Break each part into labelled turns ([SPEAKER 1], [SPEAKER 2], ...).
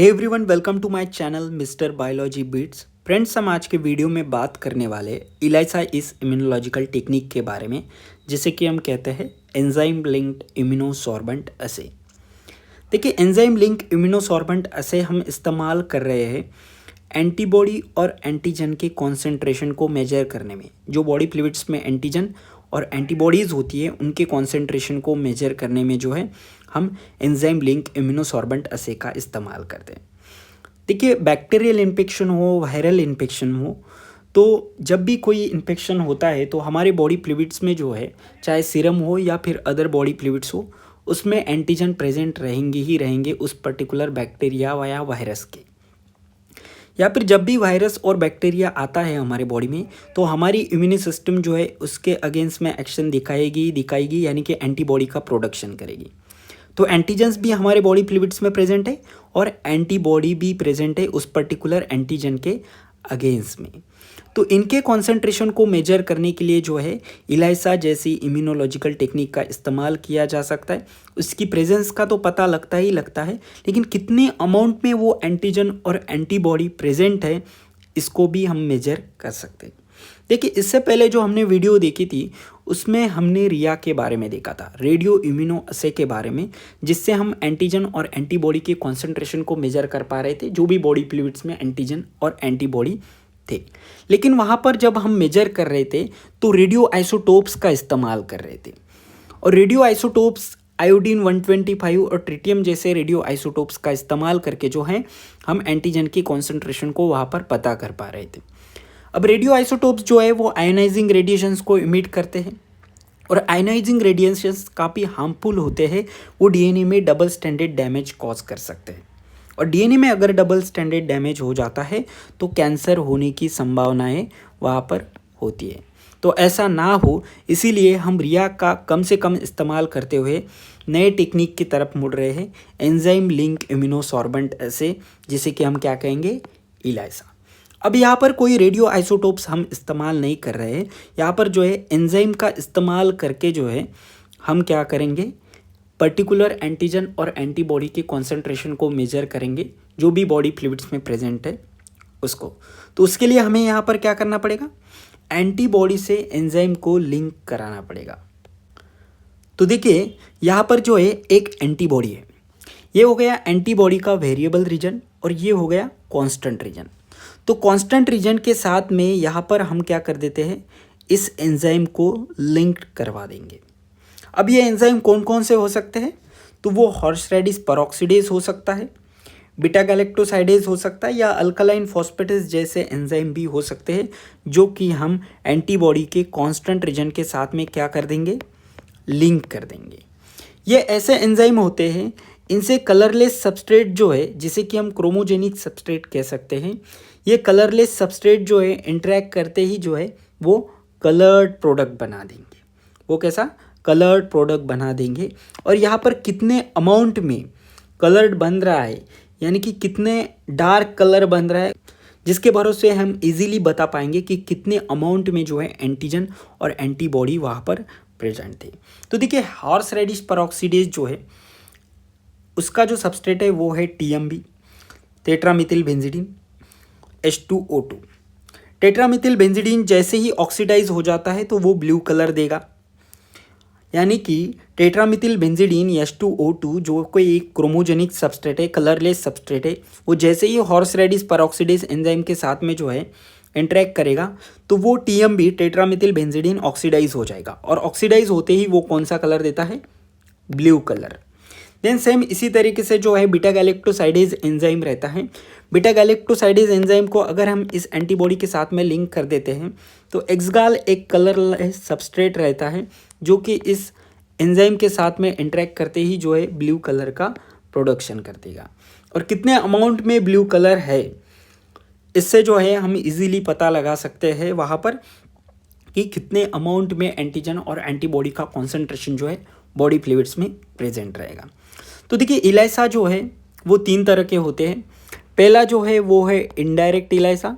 [SPEAKER 1] Hey everyone, welcome to my channel mister biology beats. Friends, हम आज के video में बात करने वाले इलाइसा इस इम्यूनोलॉजिकल टेक्निक के बारे में, जिसे कि हम कहते हैं एंजाइम लिंक्ड इम्यूनोसॉर्बेंट असे। देखिए, एंजाइम लिंक इम्यूनोसॉर्बेंट असे हम इस्तेमाल कर रहे हैं एंटीबॉडी और एंटीजन के कॉन्सेंट्रेशन को मेजर करने में। जो बॉडी फ्लूइड्स में एंटीजन और एंटीबॉडीज़ होती है उनके कॉन्सेंट्रेशन को मेजर करने में जो है हम एंजाइम लिंक इम्यूनोसॉर्बेंट असे का इस्तेमाल करते हैं। देखिए, बैक्टीरियल इन्फेक्शन हो, वायरल इन्फेक्शन हो, तो जब भी कोई इन्फेक्शन होता है तो हमारे बॉडी फ्लूइड्स में जो है, चाहे सीरम हो या फिर अदर बॉडी फ्लूइड्स हो, उसमें एंटीजन प्रेजेंट रहेंगे ही रहेंगे उस पर्टिकुलर बैक्टीरिया या वायरस के। या फिर जब भी वायरस और बैक्टीरिया आता है हमारे बॉडी में, तो हमारी इम्यून सिस्टम जो है उसके अगेंस्ट में एक्शन दिखाएगी, यानी कि एंटीबॉडी का प्रोडक्शन करेगी। तो एंटीजन्स भी हमारे बॉडी फ्लूइड्स में प्रेजेंट है और एंटीबॉडी भी प्रेजेंट है उस पर्टिकुलर एंटीजन के अगेंस्ट में। तो इनके कॉन्सेंट्रेशन को मेजर करने के लिए जो है इलाइसा जैसी इम्यूनोलॉजिकल टेक्निक का इस्तेमाल किया जा सकता है। उसकी प्रेजेंस का तो पता लगता ही लगता है, लेकिन कितने अमाउंट में वो एंटीजन और एंटीबॉडी प्रेजेंट है, इसको भी हम मेजर कर सकते हैं। देखिए, इससे पहले जो हमने वीडियो देखी थी उसमें हमने रिया के बारे में देखा था, रेडियो इम्यूनो असे के बारे में, जिससे हम एंटीजन और एंटीबॉडी के कॉन्सेंट्रेशन को मेजर कर पा रहे थे, जो भी बॉडी फ्लूइड्स में एंटीजन और एंटीबॉडी थे। लेकिन वहाँ पर जब हम मेजर कर रहे थे तो रेडियो आइसोटोप्स का इस्तेमाल कर रहे थे, और रेडियो आइसोटोप्स आयोडीन 125 और ट्रिटियम जैसे रेडियो आइसोटोप्स का इस्तेमाल करके जो है हम एंटीजन की कॉन्सेंट्रेशन को वहाँ पर पता कर पा रहे थे। अब रेडियो आइसोटोप्स जो है वो आयनाइजिंग रेडिएशंस को इमिट करते हैं, और आयनाइजिंग रेडिएशंस काफ़ी हार्मफुल होते हैं। वो डीएनए में डबल स्टैंडर्ड डैमेज कॉज कर सकते हैं, और डीएनए में अगर डबल स्टैंडर्ड डैमेज हो जाता है तो कैंसर होने की संभावनाएं वहाँ पर होती है। तो ऐसा ना हो, इसीलिए हम रिया का कम से कम इस्तेमाल करते हुए नए टेक्निक की तरफ मुड़ रहे हैं, एंजाइम लिंक इम्यूनोसॉर्बेंट असे, जिसे कि हम क्या कहेंगे, इलाइसा। अब यहाँ पर कोई रेडियो आइसोटोप्स हम इस्तेमाल नहीं कर रहे हैं। यहाँ पर जो है एंजाइम का इस्तेमाल करके जो है हम क्या करेंगे, पर्टिकुलर एंटीजन और एंटीबॉडी के कॉन्सेंट्रेशन को मेजर करेंगे, जो भी बॉडी फ्लूइड्स में प्रेजेंट है उसको। तो उसके लिए हमें यहाँ पर क्या करना पड़ेगा, एंटीबॉडी से एंजाइम को लिंक कराना पड़ेगा। तो देखिए, यहाँ पर जो है एक एंटीबॉडी है, ये हो गया एंटीबॉडी का वेरिएबल रीजन, और ये हो गया कॉन्स्टेंट रीजन। तो कांस्टेंट रीजन के साथ में यहाँ पर हम क्या कर देते हैं, इस एंजाइम को लिंक करवा देंगे। अब ये एंजाइम कौन कौन से हो सकते हैं, तो वो हॉर्स रेडिस पेरोक्सिडेज हो सकता है, बीटा गैलेक्टोसाइडेज हो सकता है, या अल्कलाइन फॉस्फेटेज जैसे एंजाइम भी हो सकते हैं, जो कि हम एंटीबॉडी के कांस्टेंट रीजन के साथ में क्या कर देंगे, लिंक कर देंगे। ये ऐसे एंजाइम होते हैं, इनसे कलरलेस सबस्ट्रेट जो है, जिसे कि हम क्रोमोजेनिक सबस्ट्रेट कह सकते हैं, ये कलरलेस सबस्ट्रेट जो है इंटरेक्ट करते ही जो है वो कलर्ड प्रोडक्ट बना देंगे। वो कैसा, कलर्ड प्रोडक्ट बना देंगे। और यहाँ पर कितने अमाउंट में कलर्ड बन रहा है, यानी कि कितने डार्क कलर बन रहा है, जिसके भरोसे हम इजीली बता पाएंगे कि कितने अमाउंट में जो है एंटीजन और एंटीबॉडी वहाँ पर प्रेजेंट थे। तो देखिए, हॉर्स रेडिस पेरोक्सिडेज जो है उसका जो सबस्ट्रेट है वो है टीएमबी, टेट्रामिथिल बेंजीडीन H2O2। टेट्रामिथिल बेंजीडीन जैसे ही ऑक्सीडाइज हो जाता है तो वो ब्लू कलर देगा, यानी कि टेट्रामिथिल बेंजीडीन H2O2 जो कोई एक क्रोमोजेनिक सबस्ट्रेट है, कलरलेस सबस्ट्रेट है, वो जैसे ही हॉर्स रेडिस पेरोक्सिडेज एंजाइम के साथ में जो है इंटरेक्ट करेगा तो वो टीएमबी टेट्रामिथिल बेंजीडीन ऑक्सीडाइज हो जाएगा, और ऑक्सीडाइज होते ही वो कौन सा कलर देता है, ब्लू कलर। देन सेम इसी तरीके से जो है बीटा गैलेक्टोसाइडेज एंजाइम रहता है। बीटा गैलेक्टोसाइडेज एंजाइम को अगर हम इस एंटीबॉडी के साथ में लिंक कर देते हैं तो एक्सगाल एक कलरलेस सबस्ट्रेट रहता है, जो कि इस एंजाइम के साथ में इंटरेक्ट करते ही जो है ब्लू कलर का प्रोडक्शन कर देगा। और कितने अमाउंट में ब्लू कलर है, इससे जो है हम इजीली पता लगा सकते हैं वहाँ पर कि कितने अमाउंट में एंटीजन और एंटीबॉडी का कॉन्सेंट्रेशन जो है बॉडी फ्लूइड्स में प्रेजेंट रहेगा। तो देखिए, इलाइसा जो है वो 3 तरह के होते हैं। पहला जो है वो है इनडायरेक्ट इलाइसा,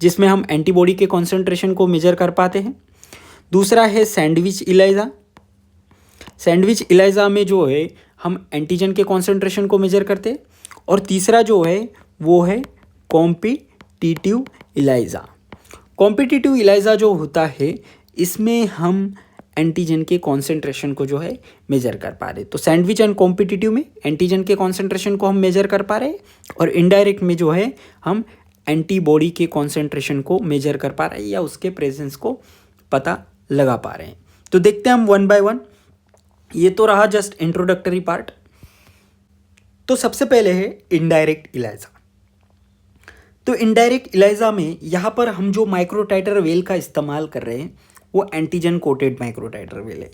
[SPEAKER 1] जिसमें हम एंटीबॉडी के कॉन्सेंट्रेशन को मेजर कर पाते हैं। दूसरा है सैंडविच इलाइसा। सैंडविच इलाइसा में जो है हम एंटीजन के कॉन्सेंट्रेशन को मेजर करते हैं, और तीसरा जो है वो है कॉम्पिटिटिव इलाइजा। कॉम्पिटिटिव इलाइजा जो होता है इसमें हम एंटीजन के कॉन्सेंट्रेशन को जो है मेजर कर पा रहे। तो सैंडविच एंड कॉम्पिटिटिव में एंटीजन के कॉन्सेंट्रेशन को हम मेजर कर पा रहे और इनडायरेक्ट में जो है हम एंटीबॉडी के कॉन्सेंट्रेशन को मेजर कर पा रहे हैं या उसके प्रेजेंस को पता लगा पा रहे हैं। तो देखते हैं हम वन बाय वन। ये तो रहा जस्ट इंट्रोडक्टरी पार्ट। तो सबसे पहले है इनडायरेक्ट इलाइजा। तो इनडायरेक्ट इलाइजा में यहाँ पर हम जो माइक्रोटाइटर वेल का इस्तेमाल कर रहे हैं वो एंटीजन कोटेड माइक्रोटाइटर वेल है।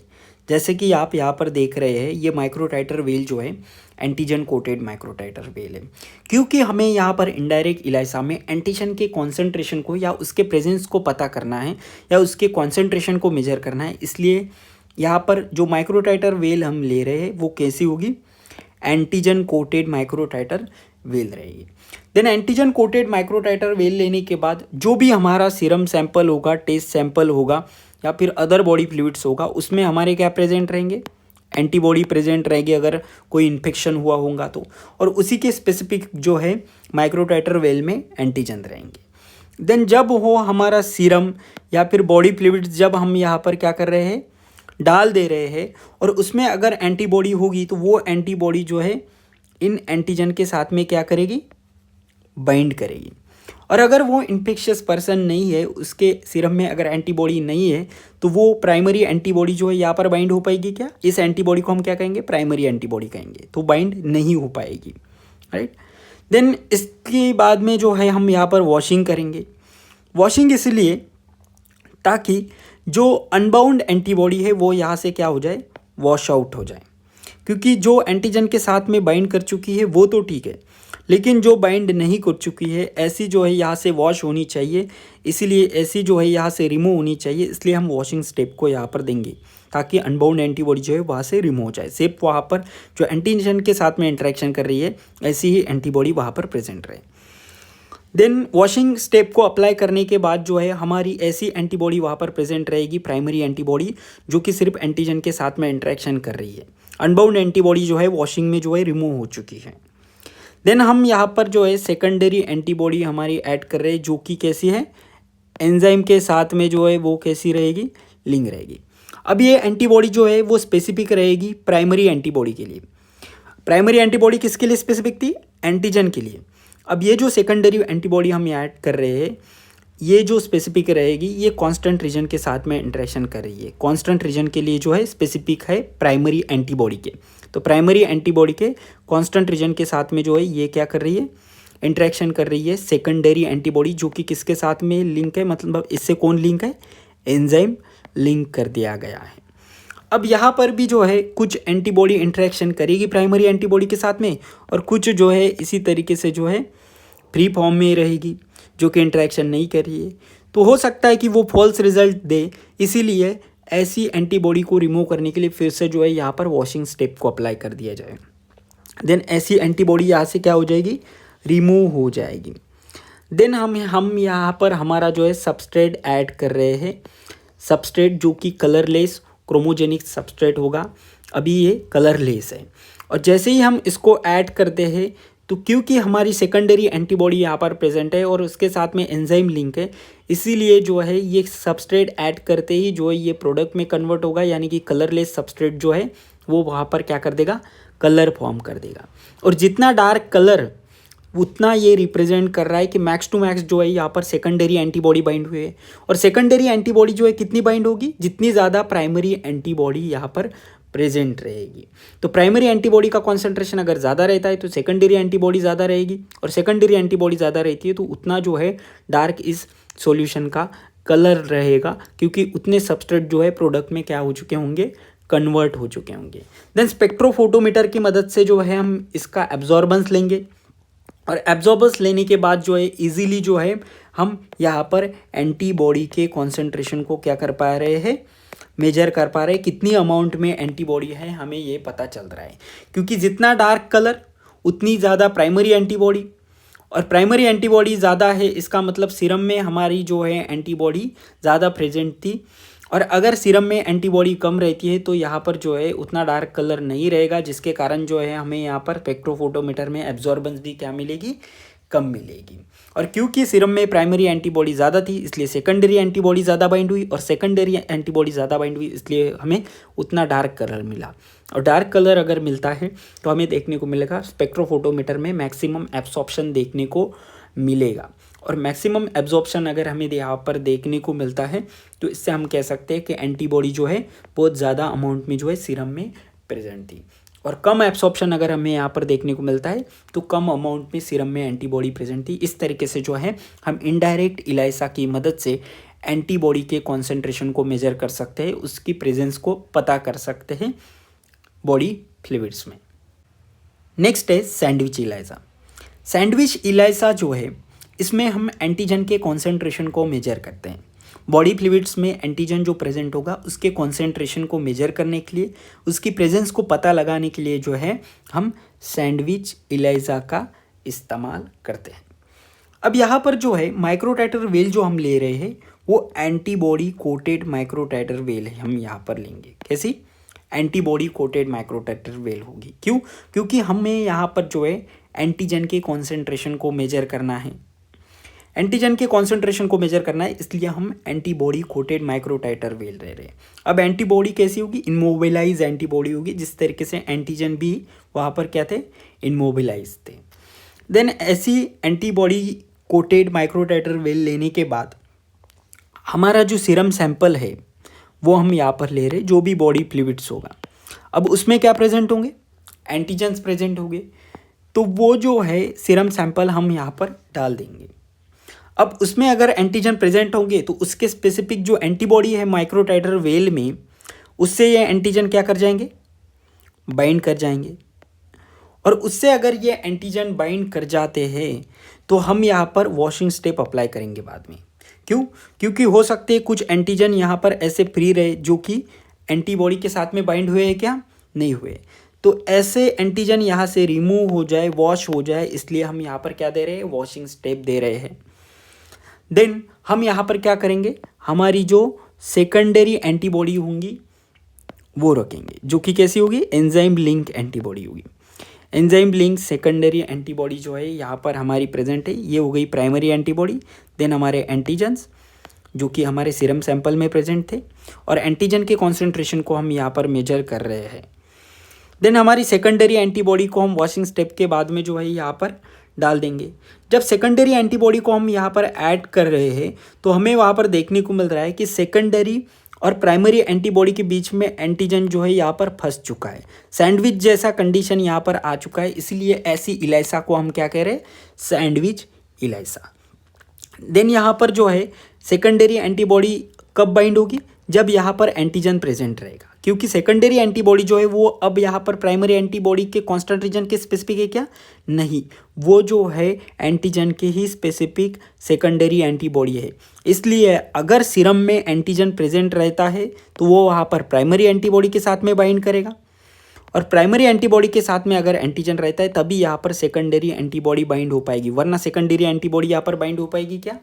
[SPEAKER 1] जैसे कि आप यहाँ पर देख रहे हैं ये माइक्रोटाइटर वेल जो है एंटीजन कोटेड माइक्रोटाइटर वेल है, क्योंकि हमें यहाँ पर इनडायरेक्ट इलाइजा में एंटीजन के कॉन्सेंट्रेशन को या उसके प्रेजेंस को पता करना है या उसके कॉन्सेंट्रेशन को मेजर करना है। इसलिए यहाँ पर जो माइक्रोटाइटर वेल हम ले रहे हैं वो कैसी होगी, एंटीजन कोटेड माइक्रोटाइटर वेल रहेगी। Then antigen coated microtiter well लेने के बाद जो भी हमारा सीरम सैंपल होगा, टेस्ट सैंपल होगा या फिर अदर बॉडी फ्लूइड्स होगा, उसमें हमारे क्या प्रेजेंट रहेंगे, एंटीबॉडी प्रेजेंट रहेगी अगर कोई इन्फेक्शन हुआ होगा तो, और उसी के स्पेसिफिक जो है माइक्रोटाइटर वेल में एंटीजन रहेंगे। देन जब हो हमारा सीरम या फिर बॉडी फ्लूइड्स जब हम यहाँ पर क्या कर रहे हैं, डाल दे रहे हैं और उसमें अगर एंटीबॉडी होगी तो वो एंटीबॉडी जो है इन एंटीजन के साथ में क्या करेगी, बाइंड करेगी। और अगर वो इन्फेक्शियस पर्सन नहीं है, उसके सीरम में अगर एंटीबॉडी नहीं है तो वो प्राइमरी एंटीबॉडी जो है यहाँ पर बाइंड हो पाएगी क्या, इस एंटीबॉडी को हम क्या कहेंगे, प्राइमरी एंटीबॉडी कहेंगे, तो बाइंड नहीं हो पाएगी, राइट। देन इसके बाद में जो है हम यहाँ पर वॉशिंग करेंगे। वॉशिंग इसलिए ताकि जो अनबाउंड एंटीबॉडी है वो यहाँ से क्या हो जाए, वॉश आउट हो जाए, क्योंकि जो एंटीजन के साथ में बाइंड कर चुकी है वो तो ठीक है, लेकिन जो बाइंड नहीं कर चुकी है ऐसी जो है यहाँ से वॉश होनी चाहिए, इसीलिए ऐसी जो है यहाँ से रिमूव होनी चाहिए। इसलिए हम वॉशिंग स्टेप को यहाँ पर देंगे ताकि अनबाउंड एंटीबॉडी जो है वहाँ से रिमूव हो जाए। सिर्फ वहाँ पर जो एंटीजन के साथ में इंटरेक्शन कर रही है ऐसी ही एंटीबॉडी वहाँ पर प्रेजेंट रहे। देन वॉशिंग स्टेप को अप्लाई करने के बाद जो है हमारी ऐसी एंटीबॉडी वहाँ पर प्रेजेंट रहेगी, प्राइमरी एंटीबॉडी जो कि सिर्फ एंटीजन के साथ में इंटरेक्शन कर रही है। अनबाउंड एंटीबॉडी जो है वॉशिंग में जो है रिमूव हो चुकी है। देन हम यहाँ पर जो है सेकेंडरी एंटीबॉडी हमारी ऐड कर रहे हैं जो कि कैसी है, एंजाइम के साथ में जो है वो कैसी रहेगी, लिंक रहेगी। अब ये एंटीबॉडी जो है वो स्पेसिफिक रहेगी प्राइमरी एंटीबॉडी के लिए। प्राइमरी एंटीबॉडी किसके लिए स्पेसिफिक थी, एंटीजन के लिए। अब ये जो सेकेंडरी एंटीबॉडी हम ऐड कर रहे हैं ये जो स्पेसिफिक रहेगी ये कांस्टेंट रीजन के साथ में इंटरेक्शन कर रही है। कांस्टेंट रीजन के लिए जो है स्पेसिफिक है प्राइमरी एंटीबॉडी के, तो प्राइमरी एंटीबॉडी के कांस्टेंट रीजन के साथ में जो है ये क्या कर रही है, इंटरेक्शन कर रही है सेकेंडरी एंटीबॉडी जो कि किसके साथ में लिंक है, मतलब इससे कौन लिंक है, एंजाइम लिंक कर दिया गया है। अब यहाँ पर भी जो है कुछ एंटीबॉडी इंटरेक्शन करेगी प्राइमरी एंटीबॉडी के साथ में और कुछ जो है इसी तरीके से जो है फ्री फॉर्म में रहेगी जो कि इंटरेक्शन नहीं कर रही है। तो हो सकता है कि वो फॉल्स रिजल्ट दे, इसीलिए ऐसी एंटीबॉडी को रिमूव करने के लिए फिर से जो है यहाँ पर वॉशिंग स्टेप को अप्लाई कर दिया जाए। देन ऐसी एंटीबॉडी यहाँ से क्या हो जाएगी, रिमूव हो जाएगी। देन हम यहाँ पर हमारा जो है सबस्ट्रेट ऐड कर रहे हैं, सबस्ट्रेट जो कि कलरलेस क्रोमोजेनिक सबस्ट्रेट होगा। अभी ये कलरलेस है और जैसे ही हम इसको ऐड करते हैं तो क्योंकि हमारी सेकेंडरी एंटीबॉडी यहाँ पर प्रेजेंट है और उसके साथ में एंजाइम लिंक है, इसीलिए जो है ये सबस्ट्रेट ऐड करते ही जो है ये प्रोडक्ट में कन्वर्ट होगा, यानी कि कलरलेस सबस्ट्रेट जो है वो वहाँ पर क्या कर देगा, कलर फॉर्म कर देगा। और जितना डार्क कलर उतना ये रिप्रेजेंट कर रहा है कि मैक्स टू मैक्स जो है यहाँ पर सेकेंडरी एंटीबॉडी बाइंड हुए है। और सेकेंडरी एंटीबॉडी जो है कितनी बाइंड होगी, जितनी ज़्यादा प्राइमरी एंटीबॉडी यहाँ पर प्रेजेंट रहेगी। तो प्राइमरी एंटीबॉडी का कॉन्सेंट्रेशन अगर ज़्यादा रहता है तो सेकेंडरी एंटीबॉडी ज़्यादा रहेगी, और सेकेंडरी एंटीबॉडी ज़्यादा रहती है तो उतना जो है डार्क इस सॉल्यूशन का कलर रहेगा, क्योंकि उतने सबस्ट्रेट जो है प्रोडक्ट में क्या हो चुके होंगे, कन्वर्ट हो चुके होंगे। देन स्पेक्ट्रोफोटोमीटर की मदद से जो है हम इसका एब्जॉर्बेंस लेंगे और एब्जॉर्बेंस लेने के बाद जो है इजीली जो है हम यहाँ पर एंटीबॉडी के कॉन्सेंट्रेशन को क्या कर पा रहे हैं, मेजर कर पा रहे हैं। कितनी अमाउंट में एंटीबॉडी है हमें ये पता चल रहा है, क्योंकि जितना डार्क कलर उतनी ज़्यादा प्राइमरी एंटीबॉडी, और प्राइमरी एंटीबॉडी ज़्यादा है इसका मतलब सीरम में हमारी जो है एंटीबॉडी ज़्यादा प्रेजेंट थी और अगर सीरम में एंटीबॉडी कम रहती है तो यहाँ पर जो है उतना डार्क कलर नहीं रहेगा, जिसके कारण जो है हमें यहाँ पर स्पेक्ट्रोफोटोमीटर में एब्जॉर्बेंस भी क्या मिलेगी, कम मिलेगी। और क्योंकि सीरम में प्राइमरी एंटीबॉडी ज़्यादा थी इसलिए सेकेंडरी एंटीबॉडी ज़्यादा बाइंड हुई, और सेकेंडरी एंटीबॉडी ज़्यादा बाइंड हुई इसलिए हमें उतना डार्क कलर मिला। और डार्क कलर अगर मिलता है तो हमें देखने को मिलेगा स्पेक्ट्रोफोटोमीटर में मैक्सिमम एब्सॉर्प्शन देखने को मिलेगा। और मैक्सिमम एब्जॉर्प्शन अगर हमें यहाँ पर देखने को मिलता है तो इससे हम कह सकते हैं कि एंटीबॉडी जो है बहुत ज़्यादा अमाउंट में जो है सीरम में प्रेजेंट थी। और कम एब्सॉर्प्शन अगर हमें यहाँ पर देखने को मिलता है तो कम अमाउंट में सीरम में एंटीबॉडी प्रेजेंट थी। इस तरीके से जो है हम इनडायरेक्ट इलाइसा की मदद से एंटीबॉडी के कॉन्सेंट्रेशन को मेजर कर सकते हैं, उसकी प्रेजेंस को पता कर सकते हैं बॉडी फ्लूइड्स में। नेक्स्ट है सैंडविच इलाइसा। सैंडविच इलाइसा जो है इसमें हम एंटीजन के कॉन्सेंट्रेशन को मेजर करते हैं। बॉडी फ्लूइड्स में एंटीजन जो प्रेजेंट होगा उसके कॉन्सेंट्रेशन को मेजर करने के लिए, उसकी प्रेजेंस को पता लगाने के लिए जो है हम सैंडविच इलाइसा का इस्तेमाल करते हैं। अब यहाँ पर जो है माइक्रोटाइटर वेल जो हम ले रहे हैं वो एंटीबॉडी कोटेड माइक्रोटाइटर वेल है, हम यहाँ पर लेंगे। कैसी? एंटीबॉडी कोटेड माइक्रोटाइटर वेल होगी। क्यों? क्योंकि हमें यहाँ पर जो है एंटीजन के कॉन्सेंट्रेशन को मेजर करना है, एंटीजन के कॉन्सेंट्रेशन को मेजर करना है, इसलिए हम एंटीबॉडी कोटेड माइक्रोटाइटर वेल ले रहे हैं। अब एंटीबॉडी कैसी होगी? इनमोबिलाइज एंटीबॉडी होगी, जिस तरीके से एंटीजन भी वहाँ पर क्या थे, इनमोबिलाइज थे। देन ऐसी एंटीबॉडी कोटेड माइक्रोटाइटर वेल लेने के बाद हमारा जो सीरम सैंपल है वो हम यहाँ पर ले रहे हैं, जो भी बॉडी फ्लूइड्स होगा। अब उसमें क्या प्रेजेंट होंगे? एंटीजन्स प्रेजेंट होंगे। तो वो जो है सीरम सैंपल हम यहाँ पर डाल देंगे। अब उसमें अगर एंटीजन प्रेजेंट होंगे तो उसके स्पेसिफिक जो एंटीबॉडी है माइक्रोटाइटर वेल में, उससे ये एंटीजन क्या कर जाएंगे? बाइंड कर जाएंगे। और उससे अगर ये एंटीजन बाइंड कर जाते हैं तो हम यहाँ पर वॉशिंग स्टेप अप्लाई करेंगे बाद में। क्यों? क्योंकि हो सकते हैं कुछ एंटीजन यहाँ पर ऐसे फ्री रहे जो कि एंटीबॉडी के साथ में बाइंड हुए हैं, क्या नहीं हुए। तो ऐसे एंटीजन यहाँ से रिमूव हो जाए, वॉश हो जाए, इसलिए हम यहाँ पर क्या दे रहे हैं? वॉशिंग स्टेप दे रहे हैं। देन हम यहाँ पर क्या करेंगे? हमारी जो सेकेंडरी एंटीबॉडी होंगी वो रखेंगे, जो कि कैसी होगी? एंजाइम लिंक एंटीबॉडी होगी। एंजाइम लिंक सेकेंडरी एंटीबॉडी जो है यहाँ पर हमारी प्रेजेंट है, ये हो गई प्राइमरी एंटीबॉडी। देन हमारे एंटीजन्स जो कि हमारे सीरम सैंपल में प्रेजेंट थे, और एंटीजन के कॉन्सेंट्रेशन को हम यहाँ पर मेजर कर रहे हैं। देन हमारी सेकेंडरी एंटीबॉडी को हम वॉशिंग स्टेप के बाद में जो है यहाँ पर डाल देंगे। जब सेकेंडरी एंटीबॉडी को हम यहाँ पर ऐड कर रहे हैं तो हमें वहाँ पर देखने को मिल रहा है कि सेकेंडरी और प्राइमरी एंटीबॉडी के बीच में एंटीजन जो है यहाँ पर फंस चुका है, सैंडविच जैसा कंडीशन यहाँ पर आ चुका है, इसलिए ऐसी इलाइसा को हम क्या कह रहे हैं? सैंडविच इलाइसा। देन यहाँ पर जो है सेकेंडरी एंटीबॉडी कब बाइंड होगी? जब यहाँ पर एंटीजन प्रेजेंट रहेगा, क्योंकि सेकेंडरी एंटीबॉडी जो है वो अब यहाँ पर प्राइमरी एंटीबॉडी के कांस्टेंट रीजन के स्पेसिफिक है क्या? नहीं, वो जो है एंटीजन के ही स्पेसिफिक सेकेंडरी एंटीबॉडी है। इसलिए अगर सीरम में एंटीजन प्रेजेंट रहता है तो वो वहाँ पर प्राइमरी एंटीबॉडी के साथ में बाइंड करेगा, और प्राइमरी एंटीबॉडी के साथ में अगर एंटीजन रहता है तभी यहाँ पर सेकेंडरी एंटीबॉडी बाइंड हो पाएगी, वरना सेकेंडरी एंटीबॉडी यहाँ पर बाइंड हो पाएगी क्या?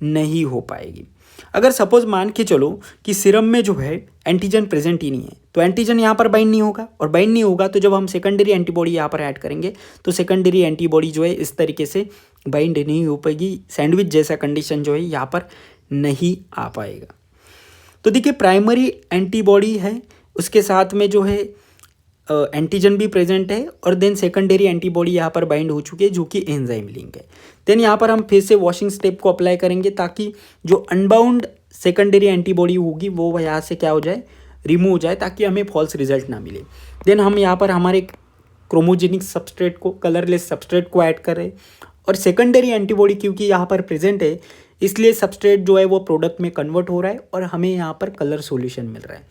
[SPEAKER 1] नहीं हो पाएगी। अगर सपोज मान के चलो कि सीरम में जो है एंटीजन प्रेजेंट ही नहीं है तो एंटीजन यहाँ पर बाइंड नहीं होगा, और बाइंड नहीं होगा तो जब हम सेकेंडरी एंटीबॉडी यहाँ पर ऐड करेंगे तो सेकेंडरी एंटीबॉडी जो है इस तरीके से बाइंड नहीं हो पाएगी, सैंडविच जैसा कंडीशन जो है यहाँ पर नहीं आ पाएगा। तो देखिए प्राइमरी एंटीबॉडी है, उसके साथ में जो है एंटीजन भी प्रेजेंट है, और देन सेकेंडरी एंटीबॉडी यहाँ पर बाइंड हो चुकी है जो कि एंजाइम लिंक है। देन यहाँ पर हम फिर से वॉशिंग स्टेप को अप्लाई करेंगे ताकि जो अनबाउंड सेकेंडरी एंटीबॉडी होगी वो यहाँ से क्या हो जाए? रिमूव हो जाए, ताकि हमें फॉल्स रिजल्ट ना मिले। देन हम यहाँ पर हमारे क्रोमोजेनिक सबस्ट्रेट को, कलरलेस सबस्ट्रेट को ऐड कर रहे हैं, और सेकेंडरी एंटीबॉडी क्योंकि यहाँ पर प्रेजेंट है इसलिए सबस्ट्रेट जो है वो प्रोडक्ट में कन्वर्ट हो रहा है और हमें यहाँ पर कलर सॉल्यूशन मिल रहा है।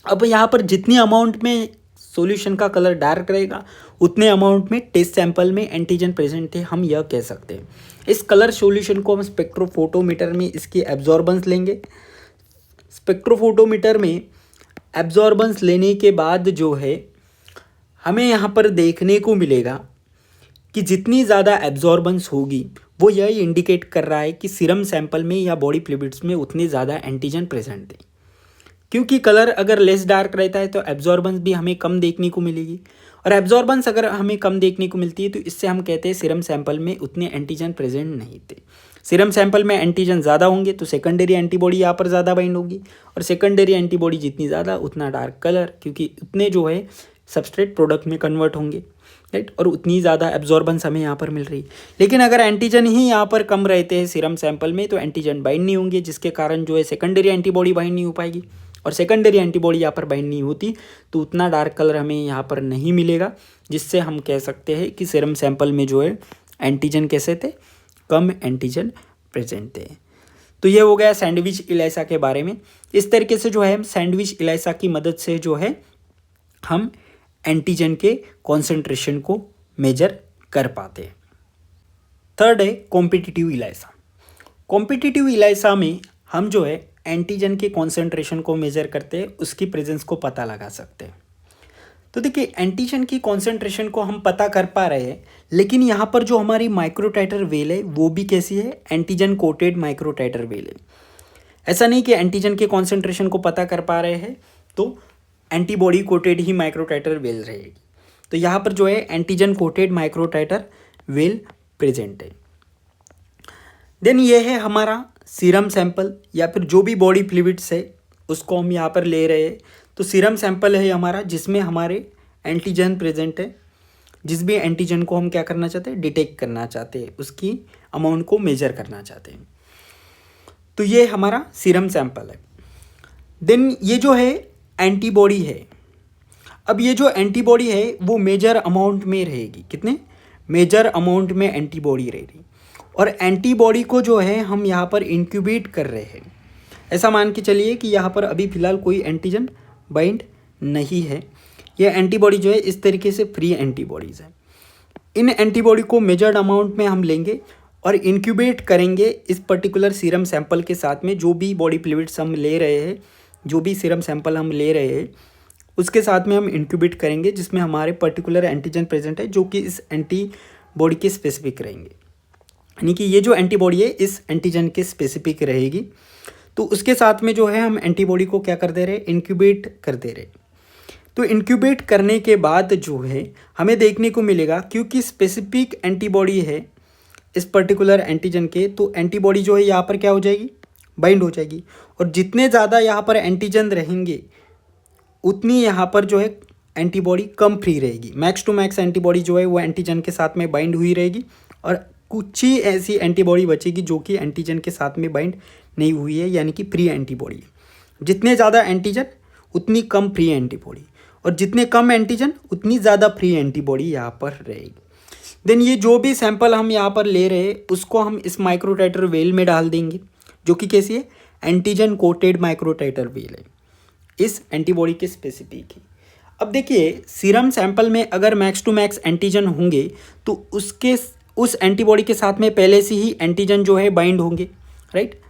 [SPEAKER 1] अब यहाँ पर जितनी अमाउंट में सॉल्यूशन का कलर डार्क रहेगा उतने अमाउंट में टेस्ट सैंपल में एंटीजन प्रेजेंट है, हम यह कह सकते हैं। इस कलर सॉल्यूशन को हम स्पेक्ट्रोफोटोमीटर में इसकी एब्जॉर्बेंस लेंगे। स्पेक्ट्रोफोटोमीटर में एब्जॉर्बेंस लेने के बाद जो है हमें यहाँ पर देखने को मिलेगा कि जितनी ज़्यादा एब्जॉर्बेंस होगी वो यही इंडिकेट कर रहा है कि सीरम सैंपल में या बॉडी फ्लूइड्स में उतने ज़्यादा एंटीजन प्रेजेंट है। क्योंकि कलर अगर लेस डार्क रहता है तो एब्जॉर्बेंस भी हमें कम देखने को मिलेगी, और एब्जॉर्बेंस अगर हमें कम देखने को मिलती है तो इससे हम कहते हैं सीरम सैंपल में उतने एंटीजन प्रेजेंट नहीं थे। सीरम सैंपल में एंटीजन ज़्यादा होंगे तो सेकेंडरी एंटीबॉडी यहाँ पर ज़्यादा बाइंड होगी, और सेकेंडरी एंटीबॉडी जितनी ज़्यादा उतना डार्क कलर, क्योंकि उतने जो है सबस्ट्रेट प्रोडक्ट में कन्वर्ट होंगे, राइट, और उतनी ज़्यादा एब्जॉर्बेंस हमें यहाँ पर मिल रही है। लेकिन अगर एंटीजन ही यहाँ पर कम रहते हैं सीरम सैंपल में तो एंटीजन बाइंड नहीं होंगे, जिसके कारण जो है सेकेंडरी एंटीबॉडी बाइंड नहीं हो पाएगी, और सेकेंडरी एंटीबॉडी यहाँ पर बाइंड नहीं होती तो उतना डार्क कलर हमें यहाँ पर नहीं मिलेगा, जिससे हम कह सकते हैं कि सीरम सैंपल में जो है एंटीजन कैसे थे, कम एंटीजन प्रेजेंट थे। तो ये हो गया सैंडविच इलाइसा के बारे में। इस तरीके से जो है सैंडविच इलाइसा की मदद से जो है हम एंटीजन के कॉन्सेंट्रेशन को मेजर कर पाते हैं। थर्ड है कॉम्पिटिटिव इलाइसा। कॉम्पिटिटिव इलाइसा में हम जो है एंटीजन के कॉन्सेंट्रेशन को मेजर करते हैं, उसकी प्रेजेंस को पता लगा सकते हैं। तो देखिए एंटीजन की कॉन्सेंट्रेशन को हम पता कर पा रहे हैं, लेकिन यहाँ पर जो हमारी माइक्रोटाइटर वेल है वो भी कैसी है, एंटीजन कोटेड माइक्रोटाइटर वेल है। ऐसा नहीं कि एंटीजन के कॉन्सेंट्रेशन को पता कर पा रहे हैं तो एंटीबॉडी कोटेड ही माइक्रोटाइटर वेल रहेगी। तो यहाँ पर जो है antigen coated microtiter well present है। देन ये है हमारा सीरम सैंपल या फिर जो भी बॉडी फ्लूइड्स है उसको हम यहाँ पर ले रहे हैं। तो सीरम सैंपल है हमारा जिसमें हमारे एंटीजन प्रेजेंट है, जिस भी एंटीजन को हम क्या करना चाहते हैं, डिटेक्ट करना चाहते हैं, उसकी अमाउंट को मेजर करना चाहते हैं। तो ये हमारा सीरम सैंपल है। देन ये जो है एंटीबॉडी है। अब ये जो एंटीबॉडी है वो मेजर अमाउंट में रहेगी, कितने मेजर अमाउंट में एंटीबॉडी रहेगी, और एंटीबॉडी को जो है हम यहाँ पर इंक्यूबेट कर रहे हैं। ऐसा मान के चलिए कि यहाँ पर अभी फ़िलहाल कोई एंटीजन बाइंड नहीं है, ये एंटीबॉडी जो है इस तरीके से फ्री एंटीबॉडीज़ है। इन एंटीबॉडी को मेजर्ड अमाउंट में हम लेंगे और इंक्यूबेट करेंगे इस पर्टिकुलर सीरम सैंपल के साथ में। जो भी बॉडी फ्लूइड्स हम ले रहे हैं, जो भी सीरम सैंपल हम ले रहे हैं उसके साथ में हम इंक्यूबेट करेंगे, जिसमें हमारे पर्टिकुलर एंटीजन प्रेजेंट है जो कि इस एंटीबॉडी के स्पेसिफिक रहेंगे, यानी कि ये जो एंटीबॉडी है इस एंटीजन के स्पेसिफिक रहेगी। तो उसके साथ में जो है हम एंटीबॉडी को क्या कर दे रहे हैं, इंक्यूबेट कर दे रहे। तो इंक्यूबेट करने के बाद जो है हमें देखने को मिलेगा, क्योंकि स्पेसिफिक एंटीबॉडी है इस पर्टिकुलर एंटीजन के, तो एंटीबॉडी जो है यहाँ पर क्या हो जाएगी, बाइंड हो जाएगी। और जितने ज़्यादा यहाँ पर एंटीजन रहेंगे उतनी यहाँ पर जो है एंटीबॉडी कम फ्री रहेगी। मैक्स टू मैक्स एंटीबॉडी जो है वो एंटीजन के साथ में बाइंड हुई रहेगी, और कुछ ही ऐसी एंटीबॉडी बचेगी जो कि एंटीजन के साथ में बाइंड नहीं हुई है, यानी कि फ्री एंटीबॉडी। जितने ज़्यादा एंटीजन उतनी कम फ्री एंटीबॉडी, और जितने कम एंटीजन उतनी ज़्यादा फ्री एंटीबॉडी यहाँ पर रहेगी। देन ये जो भी सैंपल हम यहाँ पर ले रहे हैं उसको हम इस माइक्रोटाइटर वेल में डाल देंगे, जो कि कैसी है, एंटीजन कोटेड माइक्रोटाइटर वेल है, इस एंटीबॉडी के स्पेसिफिक है। अब देखिए सीरम सैंपल में अगर मैक्स टू मैक्स एंटीजन होंगे तो उस एंटीबॉडी के साथ में पहले से ही एंटीजन जो है बाइंड होंगे, राइट।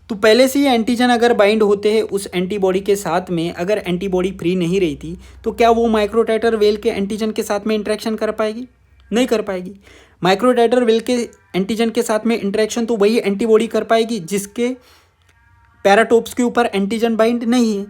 [SPEAKER 1] तो पहले से ही एंटीजन अगर बाइंड होते हैं उस एंटीबॉडी के साथ में, अगर एंटीबॉडी फ्री नहीं रहती तो क्या वो माइक्रोटाइटर वेल के एंटीजन के साथ में इंटरेक्शन कर पाएगी, नहीं कर पाएगी। माइक्रोटाइटर वेल के एंटीजन के साथ में इंटरेक्शन तो वही एंटीबॉडी कर पाएगी जिसके पैराटोप्स के ऊपर एंटीजन बाइंड नहीं है।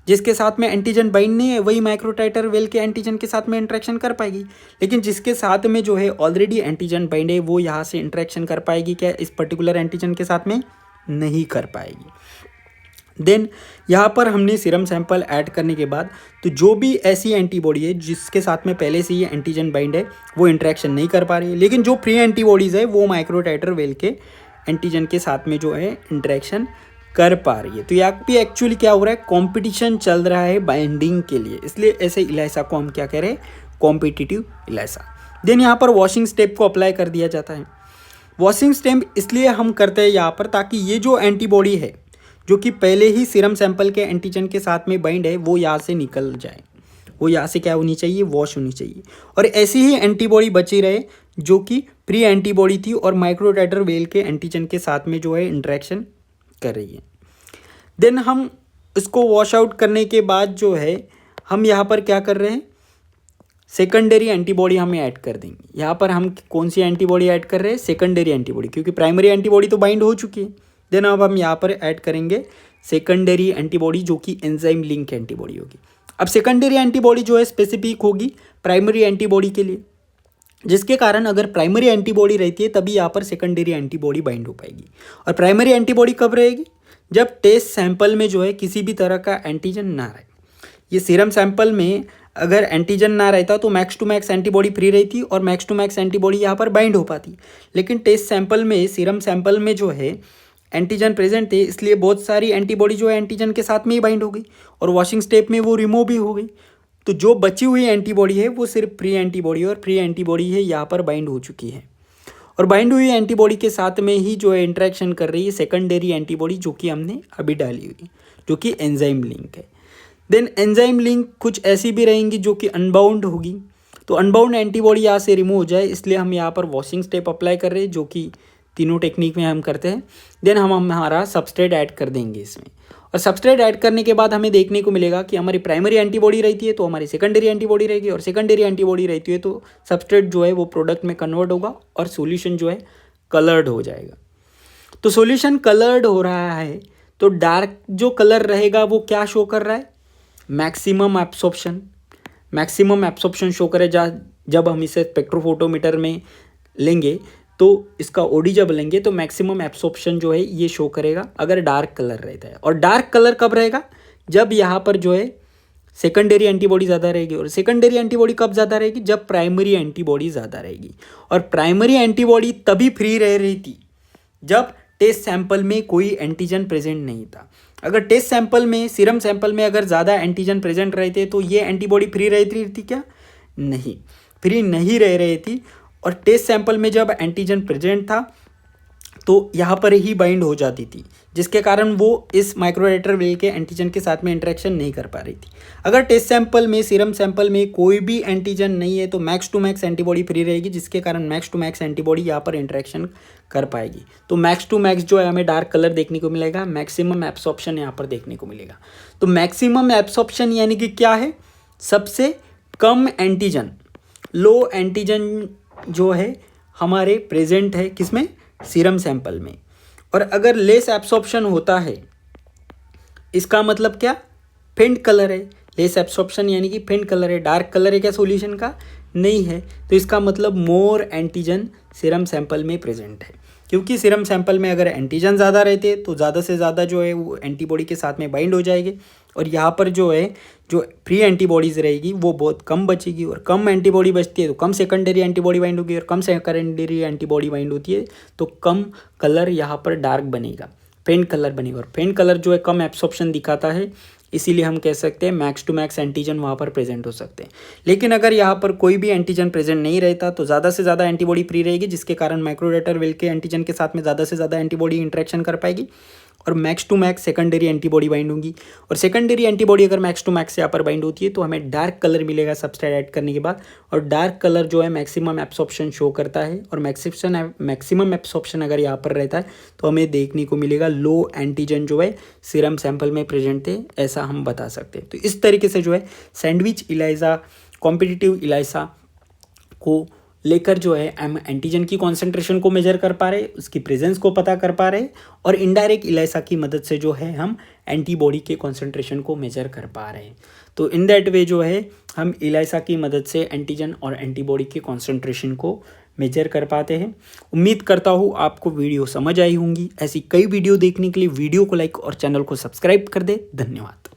[SPEAKER 1] जिसके साथ में एंटीजन बाइंड नहीं है वही माइक्रोटाइटर वेल के एंटीजन के साथ में इंटरेक्शन कर पाएगी, लेकिन जिसके साथ में जो है ऑलरेडी एंटीजन बाइंड है वो यहाँ से इंटरेक्शन कर पाएगी क्या, इस पर्टिकुलर एंटीजन के साथ में नहीं कर पाएगी। देन यहाँ पर हमने सीरम सैंपल ऐड करने के बाद तो जो भी ऐसी एंटीबॉडी है जिसके साथ में पहले से ही एंटीजन बाइंड है वो इंटरेक्शन नहीं कर पा रही है, लेकिन जो फ्री एंटीबॉडीज़ है वो माइक्रोटाइटर वेल के एंटीजन के साथ में जो है इंटरेक्शन कर पा रही है। तो यहाँ पे एक्चुअली क्या हो रहा है, कंपटीशन चल रहा है बाइंडिंग के लिए, इसलिए ऐसे इलाइसा को हम क्या कह रहे हैं, कॉम्पिटिटिव इलाइसा। देन यहाँ पर वॉशिंग स्टेप को अप्लाई कर दिया जाता है। वॉशिंग स्टेप इसलिए हम करते हैं यहाँ पर ताकि ये जो एंटीबॉडी है जो कि पहले ही सीरम सैंपल के एंटीजन के साथ में बाइंड है वो यहाँ से निकल जाए, वो यहाँ से क्या होनी चाहिए, वॉश होनी चाहिए, और ऐसी ही एंटीबॉडी बची रहे जो कि प्री एंटीबॉडी थी और माइक्रोटाइटर वेल के एंटीजन के साथ में जो है इंटरेक्शन कर रही है। देन हम इसको वॉश आउट करने के बाद जो है हम यहाँ पर क्या कर रहे हैं, सेकेंडरी एंटीबॉडी हमें ऐड कर देंगे। यहाँ पर हम कौन सी एंटीबॉडी ऐड कर रहे हैं, सेकेंडरी एंटीबॉडी, क्योंकि प्राइमरी एंटीबॉडी तो बाइंड हो चुकी है, देन अब हम यहाँ पर ऐड करेंगे सेकेंडरी एंटीबॉडी जो कि एंजाइम लिंक एंटीबॉडी होगी। अब सेकेंडरी एंटीबॉडी जो है स्पेसिफिक होगी प्राइमरी एंटीबॉडी के लिए, जिसके कारण अगर प्राइमरी एंटीबॉडी रहती है तभी यहाँ पर सेकेंडरी एंटीबॉडी बाइंड हो पाएगी। और प्राइमरी एंटीबॉडी कब रहेगी? जब टेस्ट सैंपल में जो है किसी भी तरह का एंटीजन ना रहे। ये सीरम सैंपल में अगर एंटीजन ना रहता तो max to max antibody free रहती और मैक्स टू मैक्स एंटीबॉडी यहाँ पर बाइंड हो पाती। लेकिन टेस्ट सैंपल में, सीरम सैंपल में जो है एंटीजन प्रेजेंट थे, इसलिए बहुत सारी एंटीबॉडी जो है एंटीजन के साथ में ही बाइंड हो गई और वॉशिंग स्टेप में वो रिमूव भी हो गई। तो जो बची हुई एंटीबॉडी है वो सिर्फ फ्री एंटीबॉडी और फ्री एंटीबॉडी है यहाँ पर बाइंड हो चुकी है। और बाइंड हुई एंटीबॉडी के साथ में ही जो है इंटरेक्शन कर रही है सेकेंडरी एंटीबॉडी जो कि हमने अभी डाली हुई, जो कि एंजाइम लिंक है। देन एंजाइम लिंक कुछ ऐसी भी रहेंगी जो कि अनबाउंड होगी। तो अनबाउंड एंटीबॉडी यहाँ से रिमूव हो जाए इसलिए हम यहाँ पर वॉशिंग स्टेप अप्लाई कर रहे हैं, जो कि तीनों टेक्निक में हम करते हैं। देन हम हमारा सबस्ट्रेट ऐड कर देंगे इसमें, और सबस्ट्रेट ऐड करने के बाद हमें देखने को मिलेगा कि हमारी प्राइमरी एंटीबॉडी रहती है तो हमारी सेकेंडरी एंटीबॉडी रहेगी, और सेकेंडरी एंटीबॉडी रहती है तो सबस्ट्रेट जो है वो प्रोडक्ट में कन्वर्ट होगा और सॉल्यूशन जो है कलर्ड हो जाएगा। तो सॉल्यूशन कलर्ड हो रहा है तो डार्क जो कलर रहेगा वो क्या शो कर रहा है? Maximum absorption. Maximum absorption show करे जब हम इसे स्पेक्ट्रोफोटोमीटर में लेंगे तो इसका ओडी जब लेंगे तो मैक्सिमम एब्सॉर्प्शन जो है ये शो करेगा अगर डार्क कलर रहता है। और डार्क कलर कब रहेगा? जब यहाँ पर जो है सेकेंडरी एंटीबॉडी ज़्यादा रहेगी। और सेकेंडरी एंटीबॉडी कब ज़्यादा रहेगी? जब प्राइमरी एंटीबॉडी ज़्यादा रहेगी। और प्राइमरी एंटीबॉडी तभी फ्री रह रही थी जब टेस्ट सैंपल में कोई एंटीजन प्रेजेंट नहीं था। अगर टेस्ट सैंपल में, सीरम सैंपल में अगर ज़्यादा एंटीजन प्रेजेंट रहते तो ये एंटीबॉडी फ्री रहती थी क्या? नहीं, फ्री नहीं रह रही थी। और टेस्ट सैंपल में जब एंटीजन प्रेजेंट था तो यहाँ पर ही बाइंड हो जाती थी, जिसके कारण वो इस माइक्रोरेटर वेल के एंटीजन के साथ में इंटरेक्शन नहीं कर पा रही थी। अगर टेस्ट सैंपल में, सीरम सैंपल में कोई भी एंटीजन नहीं है तो max to max antibody free रहेगी, जिसके कारण मैक्स टू मैक्स एंटीबॉडी यहाँ पर इंटरेक्शन कर पाएगी। तो मैक्स टू मैक्स जो है हमें डार्क कलर देखने को मिलेगा, मैक्सिमम एब्सॉर्प्शन यहाँ पर देखने को मिलेगा। तो मैक्सिमम एब्सॉर्प्शन यानी कि क्या है? सबसे कम एंटीजन, लो एंटीजन जो है हमारे प्रेजेंट है किसमें? सीरम सैंपल में। और अगर लेस एब्सॉर्प्शन होता है इसका मतलब क्या? फेंट कलर है। लेस एब्सॉर्प्शन यानी कि फेंट कलर है। डार्क कलर है क्या सॉल्यूशन का? नहीं है। तो इसका मतलब मोर एंटीजन सीरम सैंपल में प्रेजेंट है, क्योंकि सीरम सैंपल में अगर एंटीजन ज़्यादा रहते तो ज़्यादा से ज़्यादा जो है वो एंटीबॉडी के साथ में बाइंड हो जाएंगे। और यहाँ पर जो है जो फ्री एंटीबॉडीज़ रहेगी वो बहुत कम बचेगी, और कम एंटीबॉडी बचती है तो कम सेकेंडरी एंटीबॉडी बाइंड होगी, और कम सेकेंडरी एंटीबॉडी बाइंड होती है तो कम कलर यहाँ पर डार्क बनेगा, फेंट कलर बनेगा। और फेंट कलर जो है कम एब्सॉर्प्शन दिखाता है, इसीलिए हम कह सकते हैं मैक्स टू मैक्स एंटीजन वहाँ पर प्रेजेंट हो सकते हैं। लेकिन अगर यहाँ पर कोई भी एंटीजन प्रेजेंट नहीं रहता तो ज़्यादा से ज़्यादा एंटीबॉडी फ्री रहेगी, जिसके कारण माइक्रोरेटर वेल के एंटीजन के साथ में ज़्यादा से ज़्यादा एंटीबॉडी इंटरेक्शन कर पाएगी और max to max secondary antibody bind होगी। और सेकेंडरी एंटीबॉडी अगर मैक्स टू मैक्स यहाँ पर बाइंड होती है तो हमें डार्क कलर मिलेगा सबस्ट्रेट ऐड करने के बाद, और डार्क कलर जो है मैक्सिमम एब्सॉर्प्शन शो करता है। और मैक्सिमम एब्सॉर्प्शन अगर यहाँ पर रहता है तो हमें देखने को मिलेगा लो एंटीजन जो है सीरम सैंपल में प्रेजेंट थे, ऐसा हम बता सकते हैं। तो इस तरीके से जो है सैंडविच इलाइजा, कॉम्पिटिटिव इलाइजा को लेकर जो है हम एंटीजन की कॉन्सेंट्रेशन को मेजर कर पा रहे, उसकी प्रेजेंस को पता कर पा रहे, और इनडायरेक्ट इलाइसा की मदद से जो है हम एंटीबॉडी के कॉन्सेंट्रेशन को मेजर कर पा रहे हैं। तो इन दैट वे जो है हम इलाइसा की मदद से एंटीजन और एंटीबॉडी के कॉन्सेंट्रेशन को मेजर कर पाते हैं। उम्मीद करता हूँ आपको वीडियो समझ आई होंगी। ऐसी कई वीडियो देखने के लिए वीडियो को लाइक और चैनल को सब्सक्राइब कर दे। धन्यवाद।